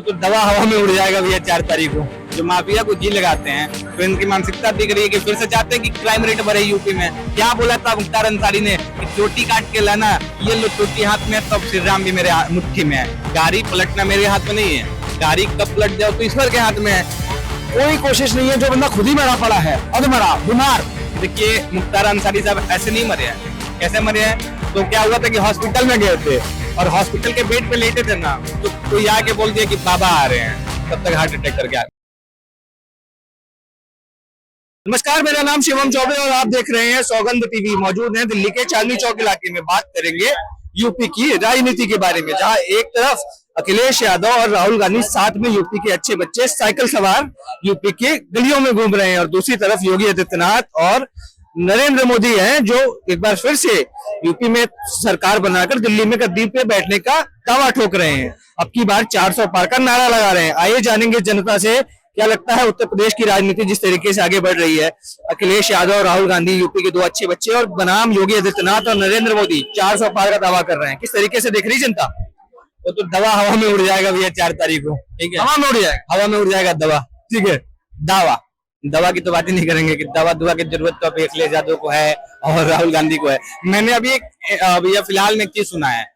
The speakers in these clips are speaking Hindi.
वो तो दवा हवा में उड़ जाएगा भैया 4 तारीख को। जो माफिया को जी लगाते हैं तो इनकी मानसिकता दिख रही है कि फिर से चाहते हैं कि क्राइम रेट बढ़े यूपी में। क्या बोला था मुख्तार अंसारी ने कि चोटी काट के लाना, ये लो चोटी हाथ में, तब श्री राम भी मेरे मुट्ठी में है। गाड़ी पलटना मेरे हाथ में नहीं है, गाड़ी कब पलट जाओ तो ईश्वर के हाथ में है। कोई कोशिश नहीं है, जो बंदा खुद ही मरा पड़ा है, अधमरा बीमार। देखिए मुख्तार अंसारी साहब ऐसे नहीं मरे हैं। कैसे मरे हैं? तो क्या हुआ था कि हॉस्पिटल में गए थे और हॉस्पिटल के बेड पे लेटे थे ना, तो कोई आके बोल दिया कि बाबा आ रहे हैं, तब तक हार्ट अटैक करके आ गए। नमस्कार, मेरा नाम शिवम चौबे और आप देख रहे हैं सौगंध टीवी। मौजूद हैं दिल्ली के चांदनी चौक इलाके में। बात करेंगे यूपी की राजनीति के बारे में, जहां एक तरफ अखिलेश यादव और राहुल गांधी साथ में यूपी के अच्छे बच्चे साइकिल सवार यूपी के गलियों में घूम रहे हैं, और दूसरी तरफ योगी आदित्यनाथ और नरेंद्र मोदी हैं जो एक बार फिर से यूपी में सरकार बनाकर दिल्ली में गद्दी पे बैठने का दावा ठोक रहे हैं। अब की बार 400 पार का नारा लगा रहे हैं। आइए जानेंगे जनता से क्या लगता है उत्तर प्रदेश की राजनीति जिस तरीके से आगे बढ़ रही है। अखिलेश यादव और राहुल गांधी यूपी के दो अच्छे बच्चे और बनाम योगी आदित्यनाथ और नरेंद्र मोदी 400 पार का दावा कर रहे हैं, किस तरीके से देख रही जनता? वो तो दवा हवा में उड़ जाएगा भैया 4 तारीख को। ठीक है, हवा में उड़ जाएगा, हवा में उड़ जाएगा दवा। ठीक है। दवा की तो बात ही नहीं करेंगे कि दवा की जरूरत तो अभी अखिलेश यादव को है और राहुल गांधी को है। मैंने अभी भैया फिलहाल में चीज सुना है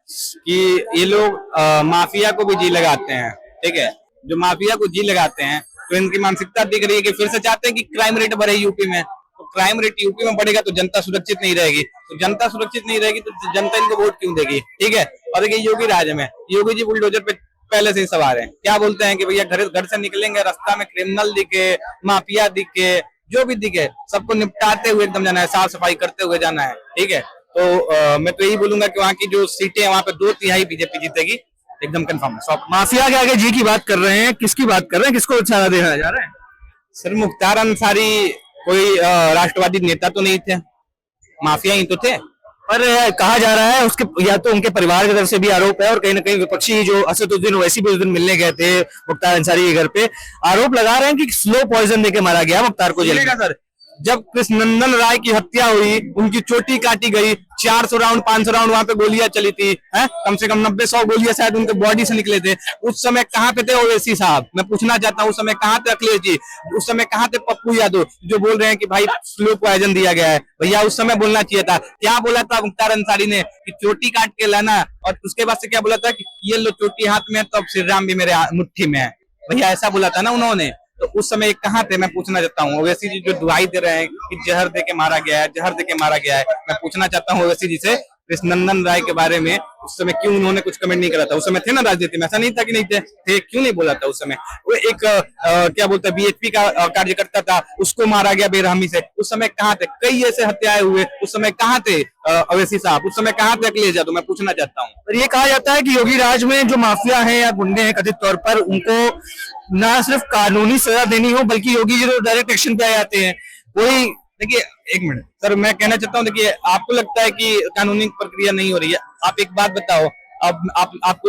कि ये लोग माफिया को भी जी लगाते हैं। ठीक है, जो माफिया को जी लगाते हैं तो इनकी मानसिकता दिख रही है कि फिर से चाहते हैं कि क्राइम रेट बढ़े यूपी में। तो क्राइम रेट यूपी में बढ़ेगा तो जनता सुरक्षित नहीं रहेगी, तो जनता सुरक्षित नहीं रहेगी तो जनता इनको वोट क्यों देगी? ठीक है, और देखिए योगी राज में योगी जी बुलडोजर पे पहले से ही सवार हैं। क्या बोलते हैं कि भैया घर से निकलेंगे, रास्ता में क्रिमिनल दिखे, माफिया दिखे, जो भी दिखे सबको निपटाते हुए एकदम जाना है, साफ सफाई करते हुए जाना है। ठीक है, तो मैं तो यही बोलूंगा कि वहाँ की जो सीटें हैं वहाँ पे 2/3 बीजेपी जीतेगी, एकदम कंफर्म है। माफिया के आगे जी की बात कर रहे हैं, किसकी बात कर रहे हैं, किसको अच्छा देना जा रहे हैं? सर मुख्तार अंसारी कोई राष्ट्रवादी नेता तो नहीं थे, माफिया ही तो थे। पर कहा जा रहा है उसके या तो उनके परिवार की तरफ से भी आरोप है, और कहीं ना कहीं विपक्षी जो असदुद्दीन ओवैसी भी उस दिन मिलने गए थे मुख्तार अंसारी के घर पे, आरोप लगा रहे हैं कि स्लो पॉइजन देके मारा गया मुख्तार को जेल में। सर जब कृष्णनंदन राय की हत्या हुई, उनकी चोटी काटी गई, 400 राउंड 500 राउंड वहां पे गोलियां चली थी, है कम से कम 90-100 गोलियां शायद उनके बॉडी से निकले थे। उस समय कहाँ पे थे ओवैसी साहब? मैं पूछना चाहता हूँ उस समय कहाँ थे अखिलेश जी? उस समय कहाँ थे पप्पू यादव जो बोल रहे हैं कि भाई स्लो पॉइजन दिया गया है? भैया उस समय बोलना चाहिए था। क्या बोला था मुख्तार अंसारी ने कि चोटी काट के लाना, और उसके बाद से क्या बोला था कि ये लो चोटी हाथ में, तब श्री राम भी मेरे मुट्ठी में है। भैया ऐसा बोला था ना उन्होंने, तो उस समय कहाँ थे? मैं पूछना चाहता हूँ। ओवैसी जी जो दुहाई दे रहे हैं कि जहर दे के मारा गया है, जहर दे के मारा गया है, मैं पूछना चाहता हूँ ओवैसी जी से कृष्णनंदन राय के बारे में उस समय क्यों उन्होंने कुछ कमेंट नहीं करा था? उस समय थे ना राजनीति में, ऐसा नहीं था कि नहीं थे, क्यों नहीं बोला था उस समय? वो एक क्या बोलते हैं बीएचपी का कार्यकर्ता था, उसको मारा गया बेरहमी से, उस समय कहाँ थे? कई ऐसे हत्याएं हुए, उस समय कहाँ थे ओवैसी साहब? उस समय कहाँ थे अखिलेश यादव? मैं पूछना चाहता हूँ। और ये कहा जाता है कि योगी राज में जो माफिया है या गुंडे हैं कथित तौर पर, उनको ना सिर्फ कानूनी सजा देनी हो बल्कि योगी जी तो डायरेक्ट एक्शन पे आ जाते हैं। कोई देखिए एक मिनट सर, मैं कहना चाहता हूँ, देखिए आपको लगता है कि कानूनी प्रक्रिया नहीं हो रही है, आप एक बात बताओ, अब आप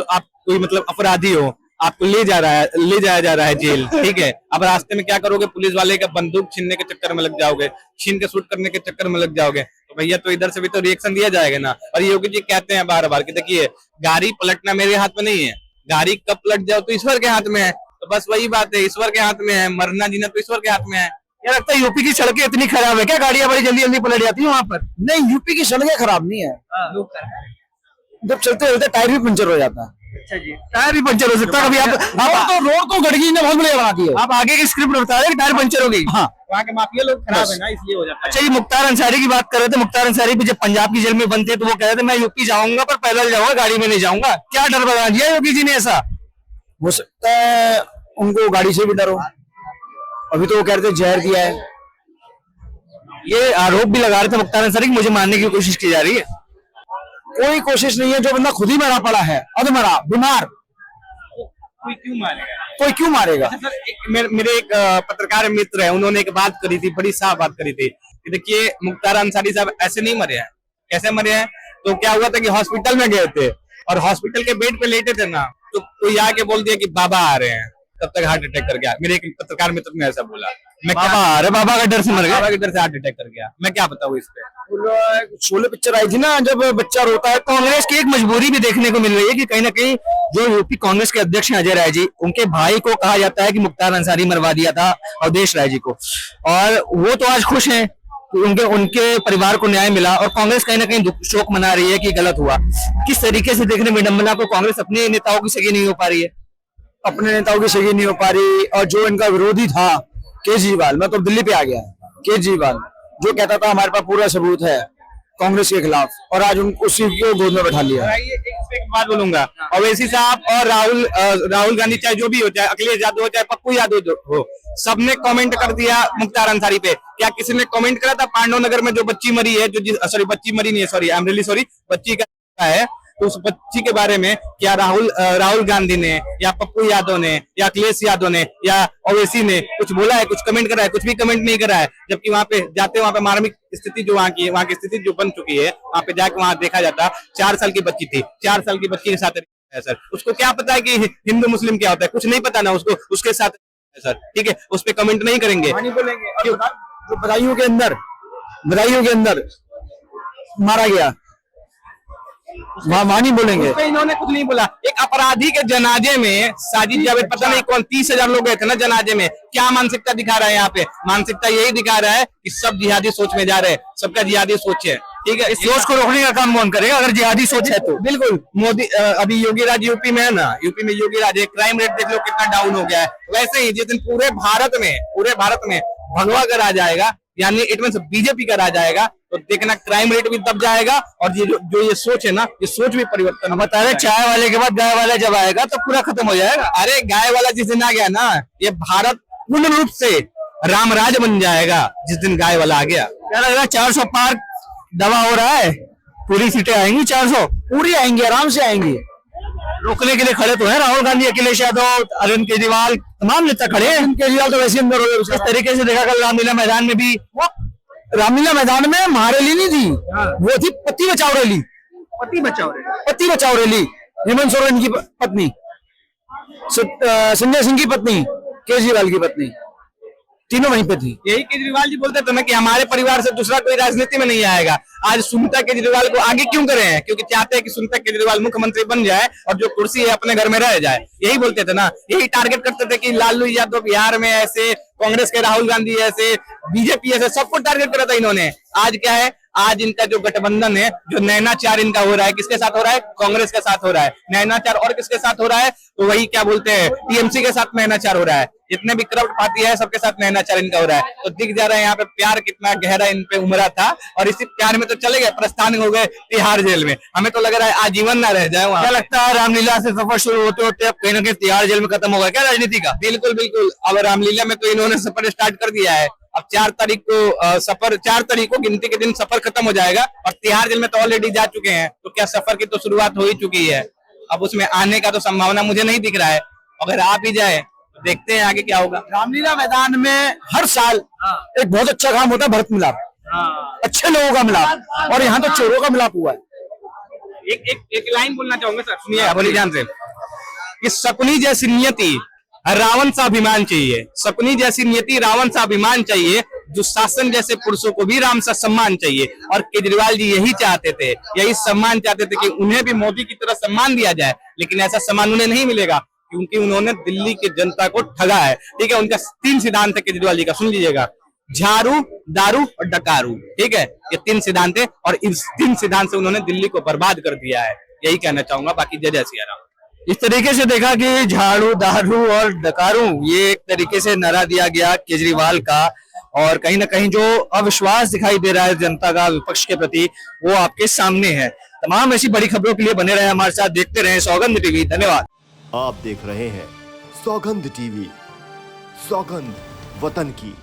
कोई मतलब अपराधी हो, आपको ले जाया जा रहा है जेल। ठीक है, अब रास्ते में क्या करोगे? पुलिस वाले का बंदूक छीनने के चक्कर में लग जाओगे, छीन के शूट करने के चक्कर में लग जाओगे, तो भैया तो इधर से भी तो रिएक्शन दिया जाएगा ना। और योगी जी कहते हैं बार बार कि देखिए गाड़ी पलटना मेरे हाथ में नहीं है, गाड़ी कब पलट जाओ तो ईश्वर के हाथ में है। तो बस वही बात है, ईश्वर के हाथ में है, मरना जीना तो ईश्वर के हाथ में है। क्या लगता है यूपी की सड़कें इतनी खराब है क्या, गाड़ियां बड़ी जल्दी जल्दी पलट जाती है वहां पर? नहीं, यूपी की सड़कें खराब नहीं है, जब चलते चलते टायर भी पंचर हो जाता है। अच्छा जी, टायर भी पंचर हो सकता है कभी। आप रोड को गड़गी ने बहुत बढ़िया बना दी है। आप आगे की स्क्रिप्ट बता रहे टायर पंचर हो गई। हाँ, वहाँ के माफिया लोग खराब है ना, इसलिए हो जाता है। अच्छा, ये मुख्तार अंसारी की बात कर रहे थे। मुख्तार अंसारी भी जब पंजाब की जेल में बंद थे तो वो कह रहे थे मैं यूपी जाऊंगा पर पैदल जाऊंगा, गाड़ी में नहीं जाऊंगा। क्या डर बना दिया योगी जी ने? ऐसा हो सकता है उनको गाड़ी से भी डर हो। अभी तो वो कह रहे थे जहर दिया है, ये आरोप भी लगा रहे थे मुख्तार अंसारी, मुझे मारने की कोशिश की जा रही है। कोई कोशिश नहीं है, जो बंदा खुद ही मरा पड़ा है, अधमरा बीमार, कोई क्यों मारेगा? कोई क्यों मारेगा? अच्छा सर, मेरे एक पत्रकार मित्र है, उन्होंने एक बात करी थी, बड़ी साफ बात करी थी कि देखिए मुख्तार अंसारी साहब ऐसे नहीं मरे हैं। कैसे मरे हैं? तो क्या हुआ था कि हॉस्पिटल में गए थे और हॉस्पिटल के बेड पे लेटे थे ना, तो कोई आके बोल दिया कि बाबा आ रहे हैं, तब तक हार्ट अटैक करके आ। मेरे एक पत्रकार मित्र ने ऐसा बोला। अरे बाबा का डर से मर गए। बाबा के डर से हार्ट अटैक कर गया। मैं क्या बताऊँ इस पे। शोले पिक्चर आई थी ना, जब बच्चा रोता है। कांग्रेस की एक मजबूरी भी देखने को मिल रही है कि कहीं ना कहीं जो यूपी कांग्रेस के अध्यक्ष हैं अजय राय जी, उनके भाई को कहा जाता है कि मुख्तार अंसारी मरवा दिया था अवधेश राय जी को, और वो तो आज खुश हैं कि उनके परिवार को न्याय मिला, और कांग्रेस कहीं ना कहीं शोक मना रही है कि गलत हुआ। किस तरीके से देखने विडंबना को कांग्रेस अपने नेताओं की सगी नहीं हो पा रही है? अपने नेताओं की सही नहीं हो पा रही, और जो इनका विरोधी था केजरीवाल, मैं तो दिल्ली पे आ गया। केजरीवाल जो कहता था हमारे पास पूरा सबूत है कांग्रेस के खिलाफ, और आज उनको उसी को गोद में बैठा लिया। एक बात बोलूंगा, ओवैसी साहब और राहुल गांधी, चाहे जो भी हो, चाहे अखिलेश यादव हो, चाहे पप्पू यादव हो, सबने कमेंट कर दिया मुख्तार अंसारी पे। क्या किसी ने कमेंट करा था पांडव नगर में जो बच्ची मरी है, सॉरी बच्ची मरी नहीं है, sorry I am really sorry, बच्ची का है, तो उस बच्ची के बारे में क्या राहुल गांधी ने या पप्पू यादव ने या अखिलेश यादव ने या ओवैसी ने कुछ बोला है, कुछ कमेंट करा है? कुछ भी कमेंट नहीं करा है। जबकि वहां पे जाते, वहां पे मार्मिक स्थिति जो वहां की स्थिति जो बन चुकी है, वहां पे जाके वहां देखा जाता, 4 साल की बच्ची थी, 4 साल की बच्ची के साथ है सर। उसको क्या पता है कि हिंदू मुस्लिम क्या होता है? कुछ नहीं पता ना उसको, उसके साथ है सर। ठीक है, उस पर कमेंट नहीं करेंगे, नहीं बोलेंगे। जो बदायूं के अंदर मारा गया, वहां नहीं बोलेंगे। उस पे इन्होंने कुछ नहीं बोला। एक अपराधी के जनाजे में साजिद जावेद, पता नहीं कौन, 30,000 लोग गए थे ना जनाजे में। क्या मानसिकता दिखा रहा है यहाँ पे? मानसिकता यही दिखा रहा है कि सब जिहादी सोच में जा रहे हैं, सबका जिहादी सोच है। ठीक है, इस सोच को रोकने का काम कौन करेगा अगर जिहादी सोच है तो? बिल्कुल। मोदी अभी योगी राज यूपी में है ना, यूपी में योगी राज, क्राइम रेट देख लो कितना डाउन हो गया है। वैसे ही जिस दिन पूरे भारत में भगवा कर आ जाएगा, यानी इट मींस बीजेपी का राज आएगा, तो देखना क्राइम रेट भी दब जाएगा, और ये जो ये सोच है ना, ये सोच भी परिवर्तन। बता रहे चाय वाले के बाद गाय वाला जब आएगा तो पूरा खत्म हो जाएगा। अरे गाय वाला जिस दिन आ गया ना, ये भारत पूर्ण रूप से रामराज बन जाएगा जिस दिन गाय वाला आ गया। क्या लग रहा है 400 पार दवा हो रहा है? पूरी सीटें आएंगी 400? पूरी आएंगी, आराम से आएंगी। रोकने के लिए खड़े तो है राहुल गांधी, अखिलेश यादव, अरविंद केजरीवाल, तमाम नेता खड़े हैं। केजरीवाल तो वैसे अंदर हो गए। इस तरीके से देखा कल रामलीला मैदान में भी, रामलीला मैदान में महारैली नहीं थी, वो थी पति बचाओ रैली। पति बचाओ रैली। हेमंत सोरेन की पत्नी, संजय सिंह की पत्नी, केजरीवाल की पत्नी, तीनों वहीं पे थी। यही केजरीवाल जी बोलते थे ना कि हमारे परिवार से दूसरा कोई राजनीति में नहीं आएगा। आज सुनीता केजरीवाल को आगे क्यों करे हैं? क्योंकि चाहते हैं कि सुनीता केजरीवाल मुख्यमंत्री बन जाए और जो कुर्सी है अपने घर में रह जाए। यही बोलते थे ना, यही टारगेट करते थे कि लालू यादव बिहार में ऐसे, कांग्रेस के राहुल गांधी ऐसे, बीजेपी ऐसे, सबको टारगेट करा था इन्होंने। आज क्या है? आज इनका जो गठबंधन है, जो नैनाचार इनका हो रहा है, किसके साथ हो रहा है? कांग्रेस के साथ हो रहा है नैनाचार। और किसके साथ हो रहा है? तो वही क्या बोलते हैं, टीएमसी के साथ नैनाचार हो रहा है। जितने भी करप्ट पार्टी है सबके साथ नैनाचार इनका हो रहा है। तो दिख जा रहा है यहाँ पे प्यार कितना गहरा इन पे उमरा था, और इसी प्यार में तो चले गए, प्रस्थान हो गए तिहाड़ जेल में। हमें तो लग रहा है आजीवन ना रह जाए वहाँ। क्या लगता है रामलीला से सफर शुरू होते होते अब कहीं ना कहीं तिहाड़ जेल में खत्म होगा क्या राजनीति का? बिल्कुल बिल्कुल। अब रामलीला में तो इन्होंने सफर स्टार्ट कर दिया है। अब 4 तारीख को सफर, 4 तारीख को गिनती के दिन सफर खत्म हो जाएगा, और तिहाड़ जेल में तो ऑलरेडी जा चुके हैं। तो क्या सफर की तो शुरुआत हो ही चुकी है। अब उसमें आने का तो संभावना मुझे नहीं दिख रहा है। अगर आप ही जाए तो देखते हैं आगे क्या होगा। रामलीला मैदान में हर साल एक बहुत अच्छा काम होता है, भरत मिलाप। अच्छे लोगों का मिलाप, और यहाँ तो चोरों का मिलाप हुआ है। एक लाइन बोलना चाहूंगा सर, सुनिए बोली जान से, कि शकुनी जैसी नियति रावण सा अभिमान चाहिए। शकुनी जैसी नियति रावण सा अभिमान चाहिए, जो शासन जैसे पुरुषों को भी राम सा सम्मान चाहिए। और केजरीवाल जी यही चाहते थे, यही सम्मान चाहते थे कि उन्हें भी मोदी की तरह सम्मान दिया जाए। लेकिन ऐसा सम्मान उन्हें नहीं मिलेगा, क्योंकि उन्होंने दिल्ली की जनता को ठगा है। ठीक है, उनका 3 सिद्धांत है केजरीवाल जी का, सुन लीजिएगा, झाड़ू, दारू और डकारू। ठीक है, ये 3 सिद्धांत है, और इस 3 सिद्धांत से उन्होंने दिल्ली को बर्बाद कर दिया है। यही कहना चाहूंगा, बाकी जय जय सिया राम। इस तरीके से देखा कि झाड़ू, दारू और डकारू, ये एक तरीके से नारा दिया गया केजरीवाल का, और कहीं ना कहीं जो अविश्वास दिखाई दे रहा है जनता का विपक्ष के प्रति, वो आपके सामने है। तमाम ऐसी बड़ी खबरों के लिए बने रहे हमारे साथ, देखते रहे सौगंध टीवी। धन्यवाद। आप देख रहे हैं सौगंध टीवी, सौगंध वतन की।